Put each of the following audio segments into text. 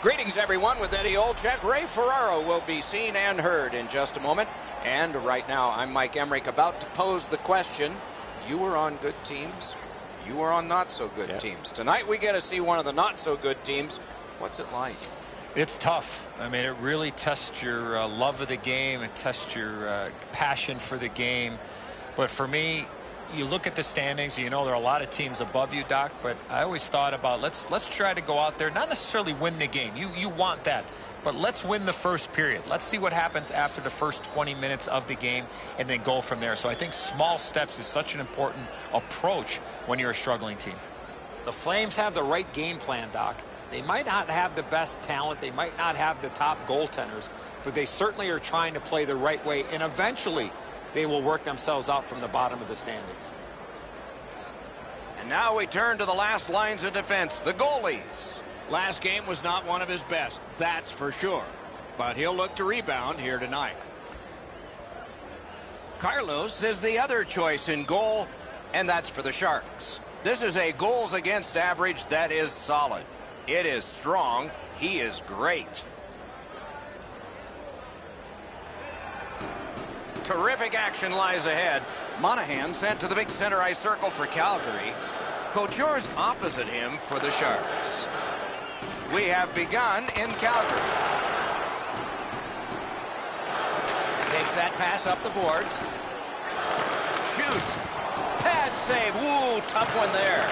Greetings, everyone, with Eddie Olczyk. Ray Ferraro will be seen and heard in just a moment. And right now, I'm Mike Emmerich, about to pose the question. You were on good teams. You were on not-so-good teams. Tonight, we get to see one of the not-so-good teams. What's it like? It's tough. I mean, it really tests your love of the game. It tests your passion for the game. But for me, you look at the standings, you know there are a lot of teams above you, Doc, but I always thought about let's try to go out there, not necessarily win the game. You want that, but let's win the first period. Let's see what happens after the first 20 minutes of the game and then go from there. So I think small steps is such an important approach when you're a struggling team. The Flames have the right game plan, Doc. They might not have the best talent. They might not have the top goaltenders, but they certainly are trying to play the right way, and eventually they will work themselves out from the bottom of the standings. And now we turn to the last lines of defense, the goalies. Last game was not one of his best, that's for sure. But he'll look to rebound here tonight. Carlos is the other choice in goal, and that's for the Sharks. This is a goals against average that is solid. It is strong. He is great. Terrific action lies ahead. Monahan sent to the big center ice circle for Calgary. Couture's opposite him for the Sharks. We have begun in Calgary. Takes that pass up the boards. Shoots. Pad save. Ooh, tough one there.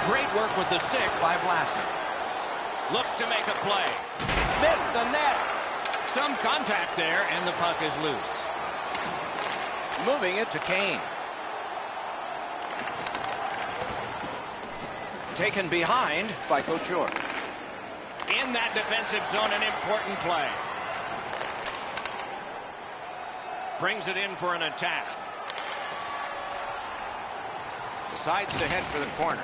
Great work with the stick by Vlasic. Looks to make a play. Missed the net. Some contact there, and the puck is loose. Moving it to Kane. Taken behind by Couture. In that defensive zone, an important play. Brings it in for an attack. Decides to head for the corner.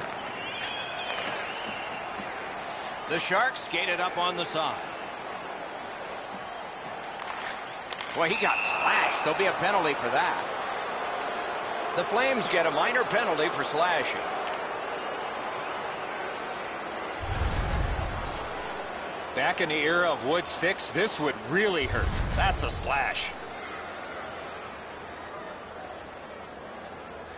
The Sharks skated up on the side. Boy, he got slashed. There'll be a penalty for that. The Flames get a minor penalty for slashing. Back in the era of wood sticks, this would really hurt. That's a slash.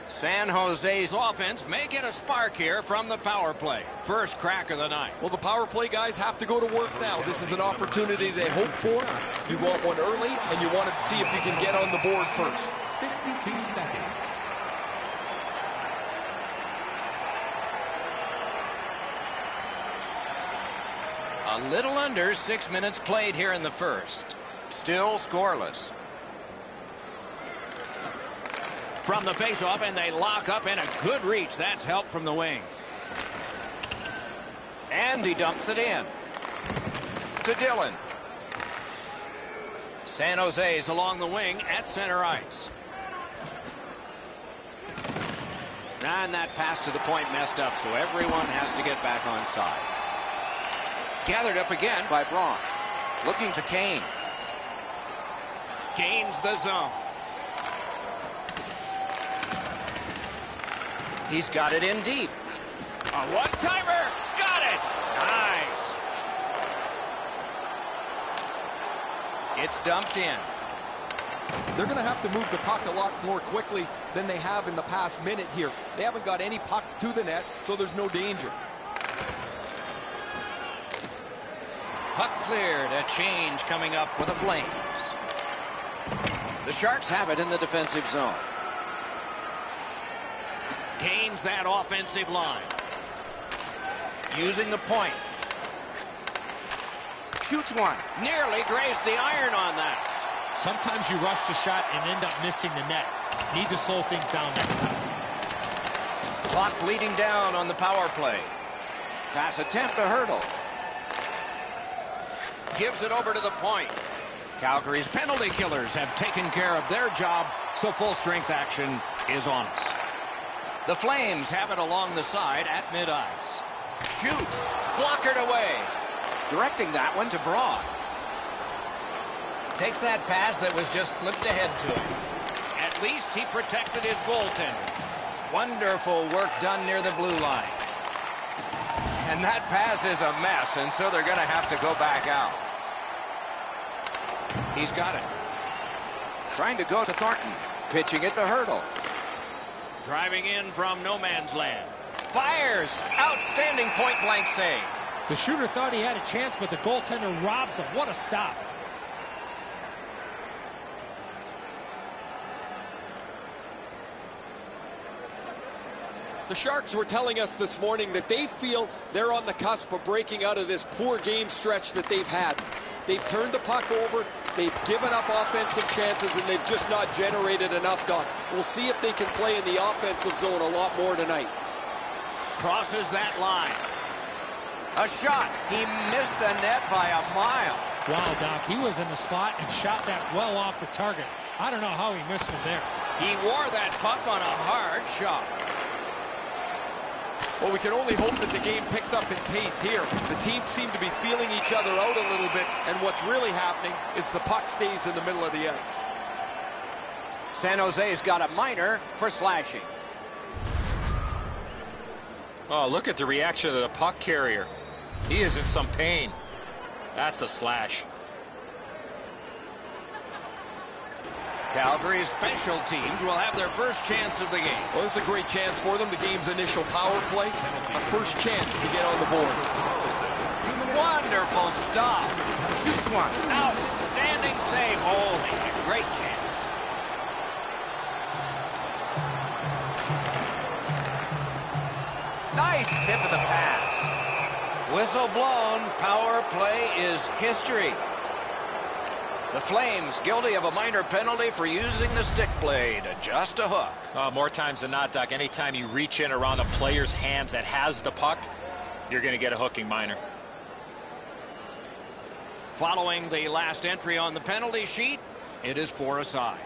San Jose's offense may get a spark here from the power play. First crack of the night. Well, the power play guys have to go to work now. This is an opportunity they hope for. You want one early, and you want to see if you can get on the board first. 52 seconds. A little under 6 minutes played here in the first. Still scoreless. From the faceoff, and they lock up, and a good reach. That's help from the wing. And he dumps it in. To Dillon. San Jose's along the wing at center ice. And that pass to the point messed up, so everyone has to get back on side. Gathered up again by Braun. Looking to Kane. Gains the zone. He's got it in deep. A one-timer. Got it. Nice. It's dumped in. They're going to have to move the puck a lot more quickly than they have in the past minute here. They haven't got any pucks to the net, so there's no danger. Puck cleared. A change coming up for the Flames. The Sharks have it in the defensive zone. Gains that offensive line. Using the point. Shoots one. Nearly grazed the iron on that. Sometimes you rush the shot and end up missing the net. Need to slow things down next time. Clock bleeding down on the power play. Pass attempt to Hurdle. Gives it over to the point. Calgary's penalty killers have taken care of their job, so full strength action is on us. The Flames have it along the side at mid-ice. Shoots. Blockered away. Directing that one to Braun. Takes that pass that was just slipped ahead to him. At least he protected his goaltender. Wonderful work done near the blue line. And that pass is a mess, and so they're going to have to go back out. He's got it. Trying to go to Thornton. Pitching it to Hurdle. Driving in from no man's land. Fires. Outstanding point-blank save. The shooter thought he had a chance, but the goaltender robs him. What a stop. The Sharks were telling us this morning that they feel they're on the cusp of breaking out of this poor game stretch that they've had. They've turned the puck over, they've given up offensive chances, and they've just not generated enough, Doc. We'll see if they can play in the offensive zone a lot more tonight. Crosses that line. A shot. He missed the net by a mile. Wow, Doc, he was in the slot and shot that well off the target. I don't know how he missed it there. He wore that puck on a hard shot. Well, we can only hope that the game picks up in pace here. The teams seem to be feeling each other out a little bit, and what's really happening is the puck stays in the middle of the ice. San Jose's got a minor for slashing. Oh, look at the reaction of the puck carrier. He is in some pain. That's a slash. Calgary's special teams will have their first chance of the game. Well, this is a great chance for them. The game's initial power play. A first chance to get on the board. Wonderful stop. Shoots one. Outstanding save. Oh, they had a great chance. Nice tip of the pass. Whistle blown. Power play is history. The Flames guilty of a minor penalty for using the stick blade. Just a hook. More times than not, Doc, anytime you reach in around a player's hands that has the puck, you're going to get a hooking minor. Following the last entry on the penalty sheet, it is 4 aside.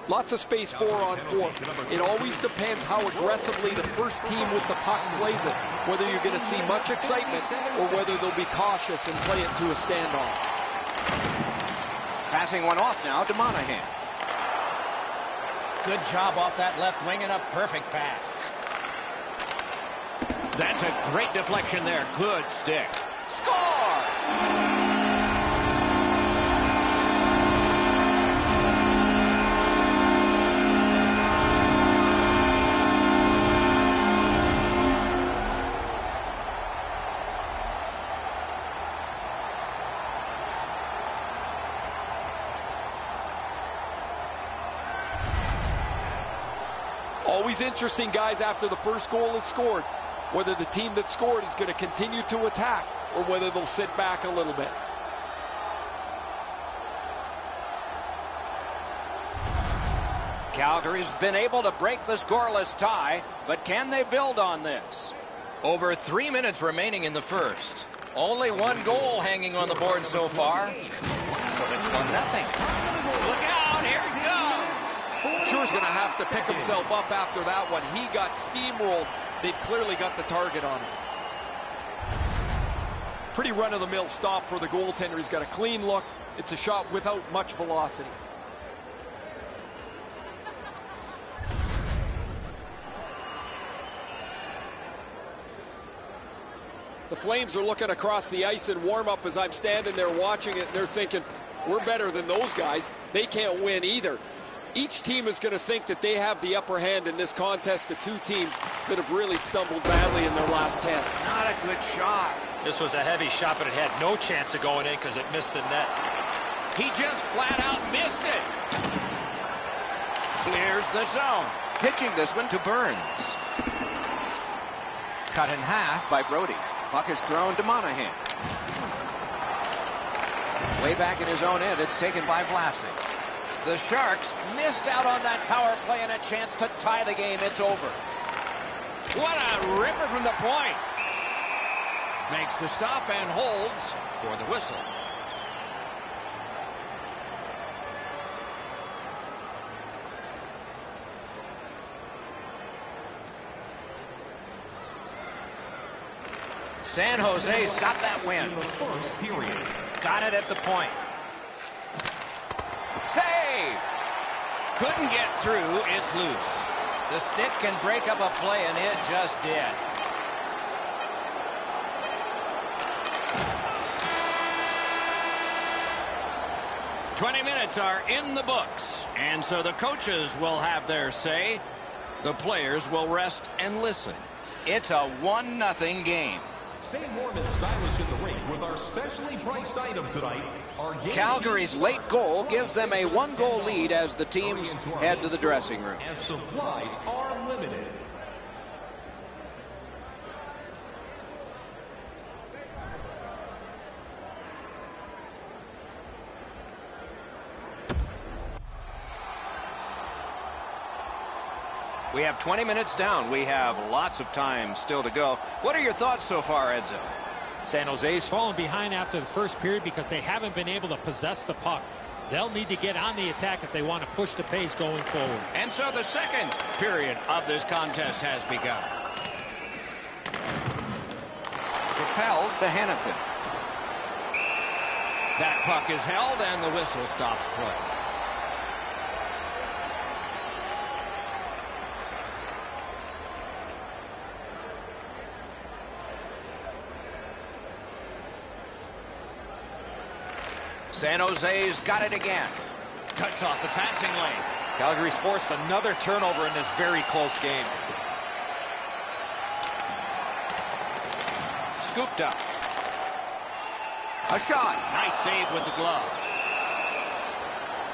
Lots of space 4-on-4. It always depends how aggressively the first team with the puck plays it. Whether you're going to see much excitement or whether they'll be cautious and play it to a standoff. Passing one off now to Monahan. Good job off that left wing and a perfect pass. That's a great deflection there. Good stick. Score! Always interesting, guys, after the first goal is scored, whether the team that scored is going to continue to attack or whether they'll sit back a little bit. Calgary's been able to break the scoreless tie, but can they build on this? Over 3 minutes remaining in the first. Only one goal hanging on the board so far. So it's 1-0. Look out, here it goes. Schure's going to have to pick himself up after that one. He got steamrolled. They've clearly got the target on him. Pretty run-of-the-mill stop for the goaltender. He's got a clean look. It's a shot without much velocity. The Flames are looking across the ice in warm-up as I'm standing there watching it, and they're thinking, we're better than those guys. They can't win either. Each team is going to think that they have the upper hand in this contest. The two teams that have really stumbled badly in their last 10. Not a good shot. This was a heavy shot, but it had no chance of going in because it missed the net. He just flat out missed it. Clears the zone. Pitching this one to Burns. Cut in half by Brody. Puck is thrown to Monahan. Way back in his own end, it's taken by Vlasic. The Sharks missed out on that power play and a chance to tie the game. It's over. What a ripper from the point. Makes the stop and holds for the whistle. San Jose's got that win. Got it at the point. Save! Couldn't get through. It's loose. The stick can break up a play, and it just did. 20 minutes are in the books, and so the coaches will have their say. The players will rest and listen. It's a 1-0 game. Stay warm and stylish in the rink with our specially priced item tonight. Calgary's late goal gives them a 1-goal lead as the teams head to the dressing room. As supplies are limited. We have 20 minutes down. We have lots of time still to go. What are your thoughts so far, Edzo? San Jose's fallen behind after the first period because they haven't been able to possess the puck. They'll need to get on the attack if they want to push the pace going forward. And so the second period of this contest has begun. Propelled to Hannafin. That puck is held and the whistle stops play. San Jose's got it again. Cuts off the passing lane. Calgary's forced another turnover in this very close game. Scooped up. A shot. Nice save with the glove.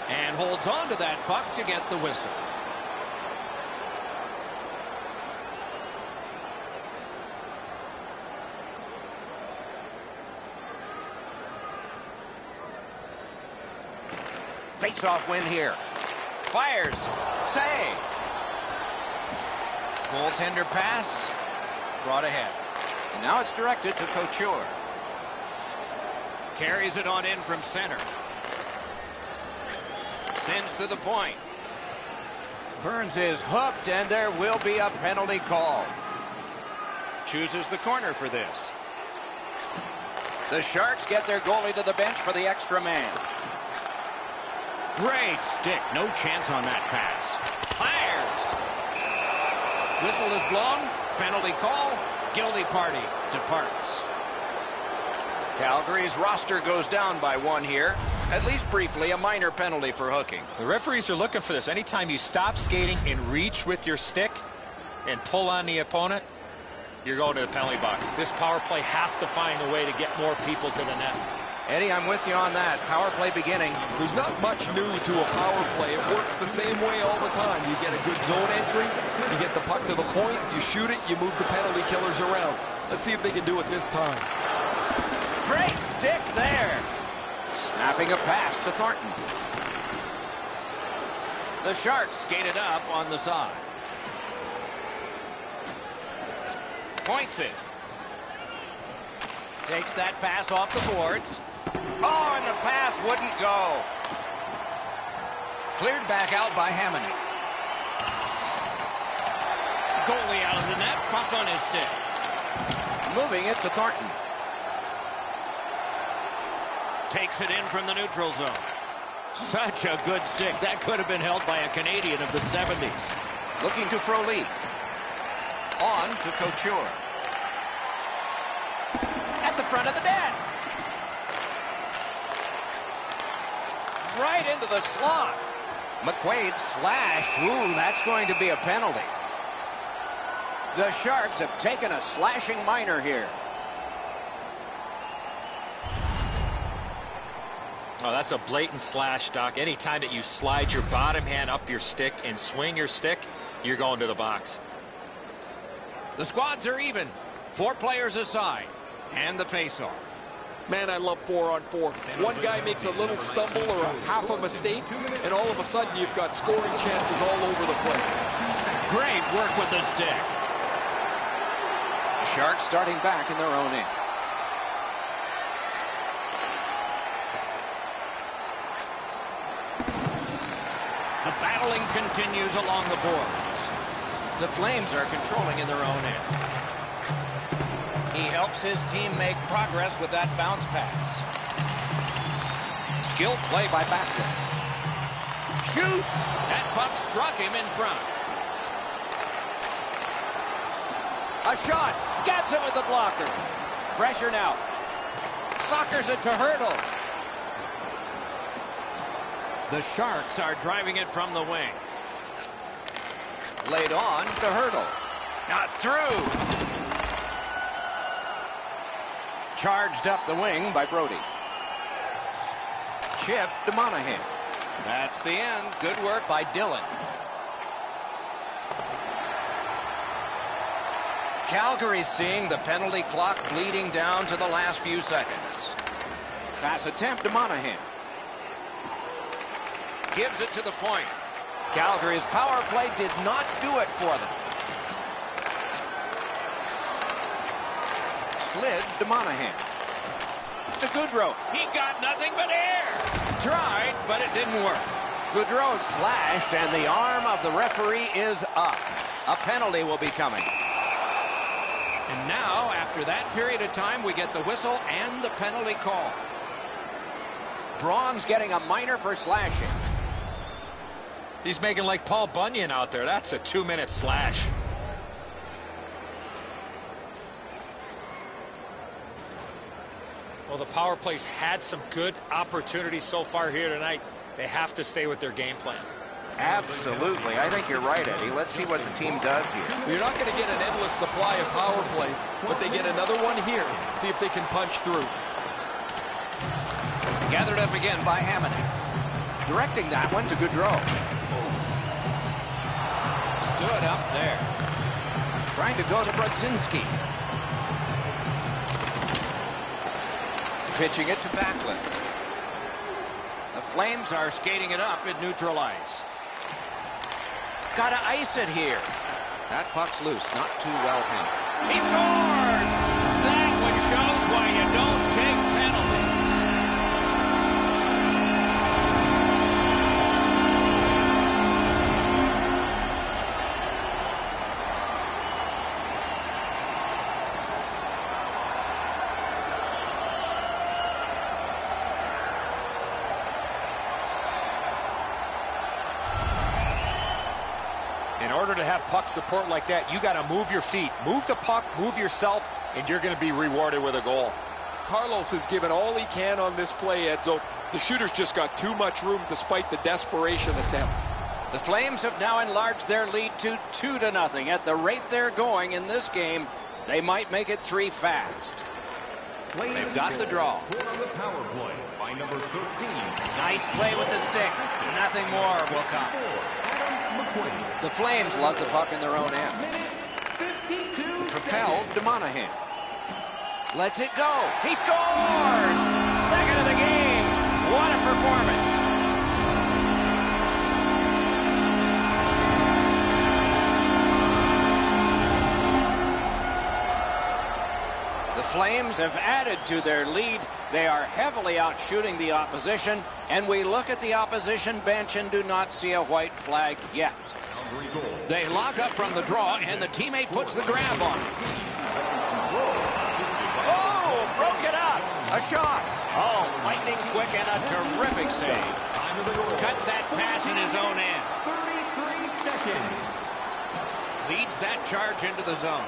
And holds on to that puck to get the whistle. Face-off win here. Fires. Save. Goaltender pass. Brought ahead. And now it's directed to Couture. Carries it on in from center. Sends to the point. Burns is hooked, and there will be a penalty call. Chooses the corner for this. The Sharks get their goalie to the bench for the extra man. Great stick. No chance on that pass. Fires. Whistle is blown. Penalty call. Guilty party departs. Calgary's roster goes down by 1 here. At least briefly, a minor penalty for hooking. The referees are looking for this. Anytime you stop skating and reach with your stick and pull on the opponent, you're going to the penalty box. This power play has to find a way to get more people to the net. Eddie, I'm with you on that. Power play beginning. There's not much new to a power play. It works the same way all the time. You get a good zone entry, you get the puck to the point, you shoot it, you move the penalty killers around. Let's see if they can do it this time. Great stick there. Snapping a pass to Thornton. The Sharks skated up on the side. Points it. Takes that pass off the boards. Oh, and the pass wouldn't go. Cleared back out by Hammond. Goalie out of the net. Puck on his stick. Moving it to Thornton. Takes it in from the neutral zone. Such a good stick. That could have been held by a Canadian of the 70s. Looking to Froli. On to Couture. At the front of the net. Right into the slot. McQuaid slashed. Ooh, that's going to be a penalty. The Sharks have taken a slashing minor here. Oh, that's a blatant slash, Doc. Anytime that you slide your bottom hand up your stick and swing your stick, you're going to the box. The squads are even. 4 players aside. And the face-off. Man, I love 4-on-4. One guy makes a little stumble or a half a mistake, and all of a sudden you've got scoring chances all over the place. Great work with the stick. Sharks starting back in their own end. The battling continues along the boards. The Flames are controlling in their own end. He helps his team make progress with that bounce pass. Skilled play by Backlund. Shoots! That puck struck him in front. A shot. Gets it with the blocker. Pressure now. Sockers it to Hurdle. The Sharks are driving it from the wing. Laid on to Hurdle. Not through. Charged up the wing by Brody. Chip to Monahan. That's the end. Good work by Dillon. Calgary's seeing the penalty clock bleeding down to the last few seconds. Pass attempt to Monahan. Gives it to the point. Calgary's power play did not do it for them. Slid to Monahan. To Goodrow. He got nothing but air. Tried, but it didn't work. Goodrow slashed, and the arm of the referee is up. A penalty will be coming. And now, after that period of time, we get the whistle and the penalty call. Braun's getting a minor for slashing. He's making like Paul Bunyan out there. That's a 2-minute slash. Well, the power play's had some good opportunities so far here tonight. They have to stay with their game plan. Absolutely. I think you're right, Eddie. Let's see what the team does here. You're not going to get an endless supply of power plays, but they get another one here. See if they can punch through. Gathered up again by Hammond. Directing that one to Goodrow. Stood up there. Trying to go to Brodzinski. Pitching it to Backlund. The Flames are skating it up at neutral ice. Got to ice it here. That puck's loose. Not too well handled. He scores! That one shows why you don't take penalties. In order to have puck support like that, you got to move your feet. Move the puck, move yourself, and you're going to be rewarded with a goal. Carlos has given all he can on this play, Edzo. The shooter's just got too much room despite the desperation attempt. The Flames have now enlarged their lead to 2-0. At the rate they're going in this game, they might make it 3 fast. They've got the draw. On the power play by number 13. Nice play with the stick. Nothing more will come. The Flames love the puck in their own end. Propelled to Monahan. Lets it go. He scores! Second of the game. What a performance. The Flames have added to their lead. They are heavily out shooting the opposition, and we look at the opposition bench and do not see a white flag yet. They lock up from the draw, and the teammate puts the grab on it. Oh, broke it up. A shot. Oh, lightning quick and a terrific save. Cut that pass in his own end. 33 seconds. Leads that charge into the zone.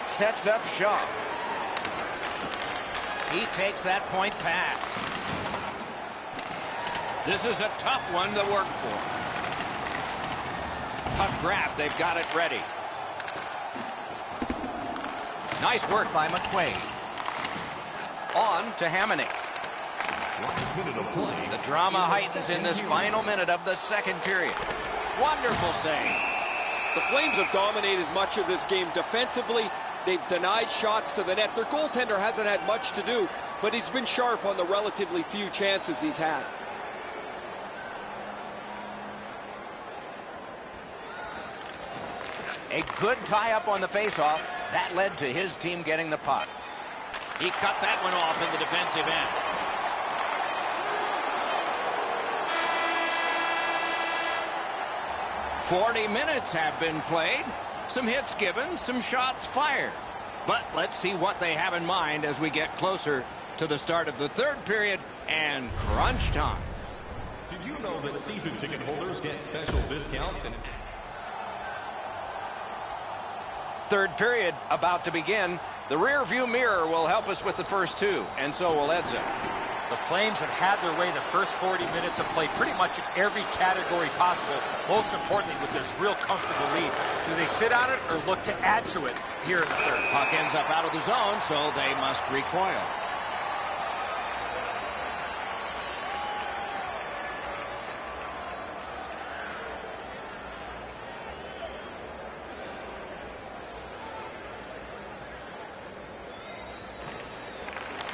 Sets up Shaw. He takes that point pass. This is a tough one to work for. Puck grab, they've got it ready. Nice work by McQuaid. On to Hamonic. Last minute of play. The drama heightens in this final minute of the second period. Wonderful save. The Flames have dominated much of this game defensively. They've denied shots to the net. Their goaltender hasn't had much to do, but he's been sharp on the relatively few chances he's had. A good tie-up on the faceoff. That led to his team getting the puck. He cut that one off in the defensive end. "40 minutes have been played. Some hits given, some shots fired. But let's see what they have in mind as we get closer to the start of the third period and crunch time." Did you know that season ticket holders get special discounts? Third period about to begin. The rear view mirror will help us with the first two, and so will Edzo. The Flames have had their way the first 40 minutes of play pretty much in every category possible. Most importantly, with this real comfortable lead. Do they sit on it or look to add to it here in the third? Puck ends up out of the zone, so they must recoil.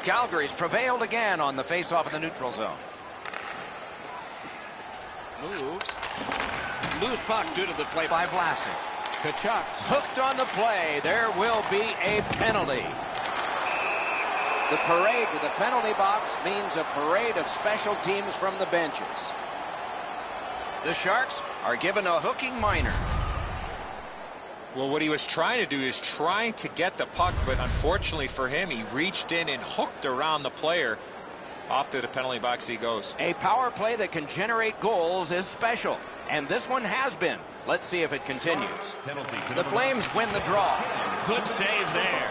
Calgary's prevailed again on the face-off in the neutral zone. Moves. Loose puck due to the play by Vlasic. Kachuk's hooked on the play. There will be a penalty. The parade to the penalty box means a parade of special teams from the benches. The Sharks are given a hooking minor. Well, what he was trying to do is trying to get the puck, but unfortunately for him, he reached in and hooked around the player. Off to the penalty box he goes. A power play that can generate goals is special, and this one has been. Let's see if it continues. The Flames win the draw. Good save there.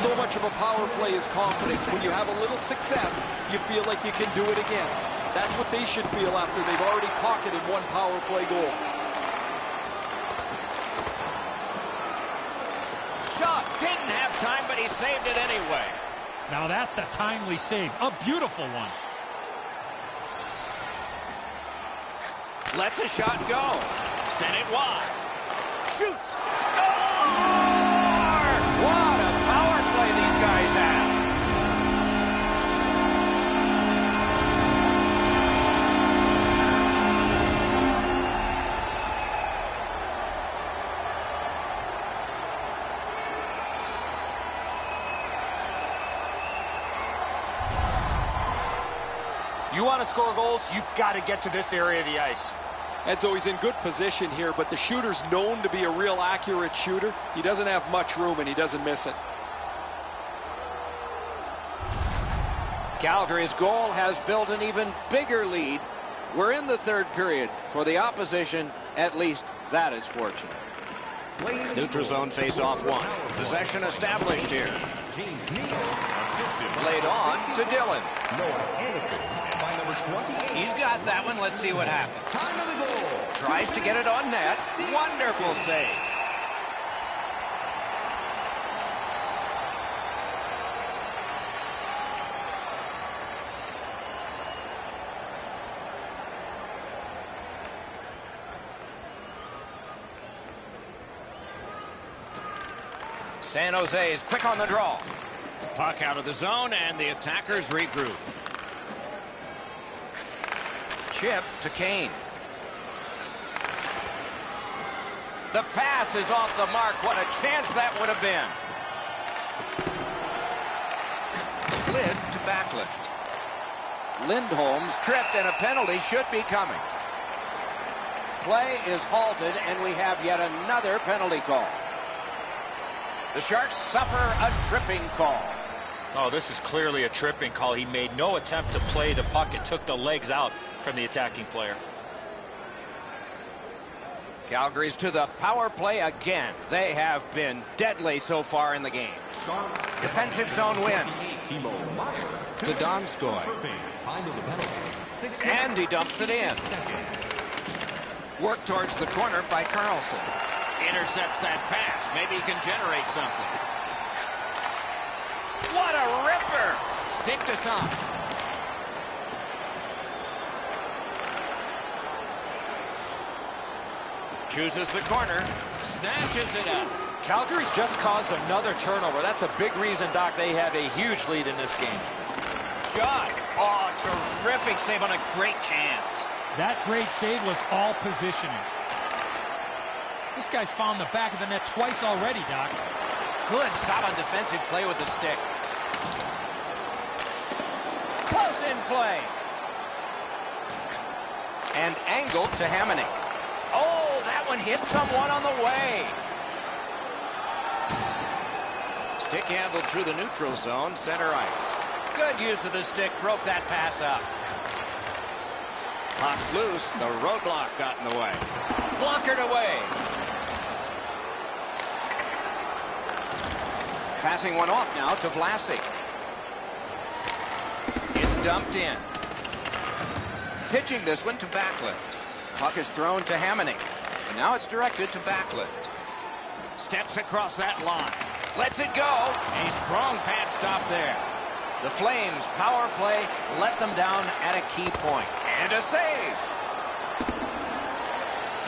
So much of a power play is confidence. When you have a little success, you feel like you can do it again. That's what they should feel after they've already pocketed one power play goal. Shot didn't have time, but he saved it anyway. Now that's a timely save. A beautiful one. Lets a shot go. Sent it wide. Shoots. Score! What a power play these guys have. You want to score goals, you've got to get to this area of the ice. Edzo, he's in good position here, but the shooter's known to be a real accurate shooter. He doesn't have much room, and he doesn't miss it. Calgary's goal has built an even bigger lead. We're in the third period. For the opposition, at least that is fortunate. Neutral zone face-off one. Possession established here. Laid on to Dillon. He's got that one. Let's see what happens. Tries to get it on net. Wonderful save. San Jose is quick on the draw. Puck out of the zone, and the attackers regroup. Chip to Kane. The pass is off the mark. What a chance that would have been. Slid to Backlund. Lindholm's tripped, and a penalty should be coming. Play is halted, and we have yet another penalty call. The Sharks suffer a tripping call. Oh, this is clearly a tripping call. He made no attempt to play the puck and took the legs out from the attacking player. Calgary's to the power play again. They have been deadly so far in the game. Defensive zone win. To Donskoy. And he dumps it in. Work towards the corner by Carlson. Intercepts that pass. Maybe he can generate something. What a ripper! Stick to some. Chooses the corner. Snatches it up. Calgary's just caused another turnover. That's a big reason, Doc, they have a huge lead in this game. Shot. Oh, terrific save on a great chance. That great save was all positioning. This guy's found the back of the net twice already, Doc. Good, solid defensive play with the stick. Close in play. And angled to Hamonic. Oh, that one hit someone on the way. Stick handled through the neutral zone, center ice. Good use of the stick, broke that pass up. Puck's loose, the roadblock got in the way. Blockered away. Passing one off now to Vlasic. It's dumped in. Pitching this one to Backlund. Puck is thrown to Hamonic. And now it's directed to Backlund. Steps across that line. Lets it go. A strong pad stop there. The Flames power play let them down at a key point. And a save.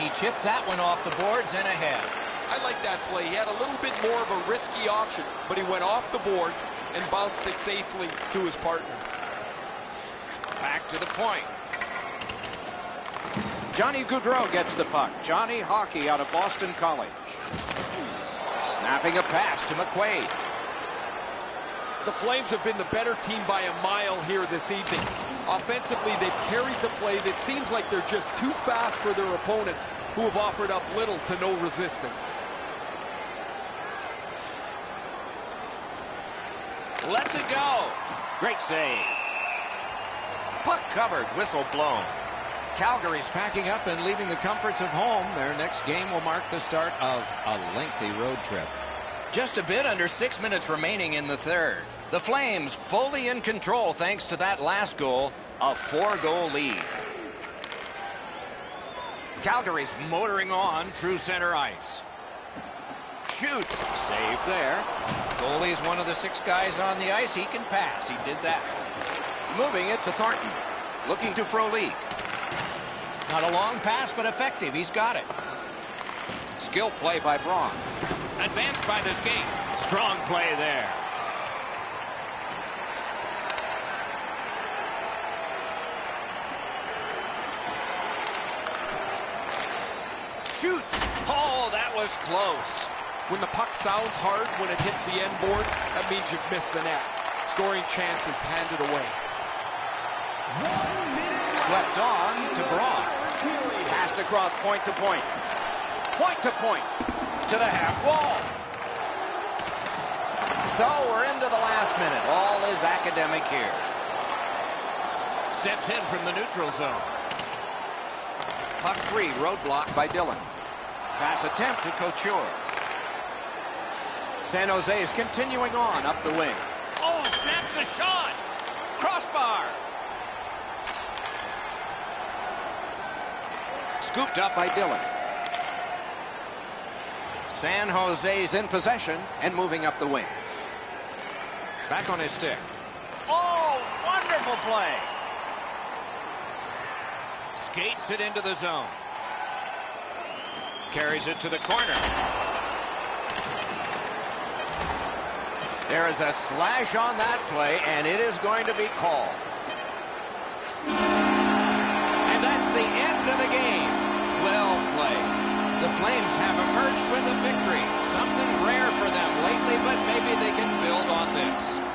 He chipped that one off the boards and ahead. I like that play. He had a little bit more of a risky option, but he went off the boards and bounced it safely to his partner. Back to the point. Johnny Gaudreau gets the puck. Johnny Hockey out of Boston College. Snapping a pass to McQuaid. The Flames have been the better team by a mile here this evening. Offensively, they've carried the play. It seems like they're just too fast for their opponents, who have offered up little to no resistance. Lets it go. Great save. Puck covered, whistle blown. Calgary's packing up and leaving the comforts of home. Their next game will mark the start of a lengthy road trip. Just a bit under 6 minutes remaining in the third. The Flames fully in control thanks to that last goal, a 4-goal lead. Calgary's motoring on through center ice. Shoots. Save there. Goalie's one of the 6 guys on the ice. He can pass. He did that. Moving it to Thornton. Looking to Frolik. Not a long pass, but effective. He's got it. Skill play by Braun. Advanced by the skate. Strong play there. Shoots. Oh, that was close. When the puck sounds hard when it hits the end boards, that means you've missed the net. Scoring chances handed away. Swept on to Braun. Passed across point to point. Point to point. To the half wall. So we're into the last minute. All is academic here. Steps in from the neutral zone. Puck free, roadblock by Dillon. Pass attempt to Couture. San Jose is continuing on up the wing. Oh, snaps the shot. Crossbar. Scooped up by Dillon. San Jose's in possession and moving up the wing. Back on his stick. Oh, wonderful play. Skates it into the zone. Carries it to the corner. There is a slash on that play, and it is going to be called. And that's the end of the game. Well played. The Flames have emerged with a victory. Something rare for them lately, but maybe they can build on this.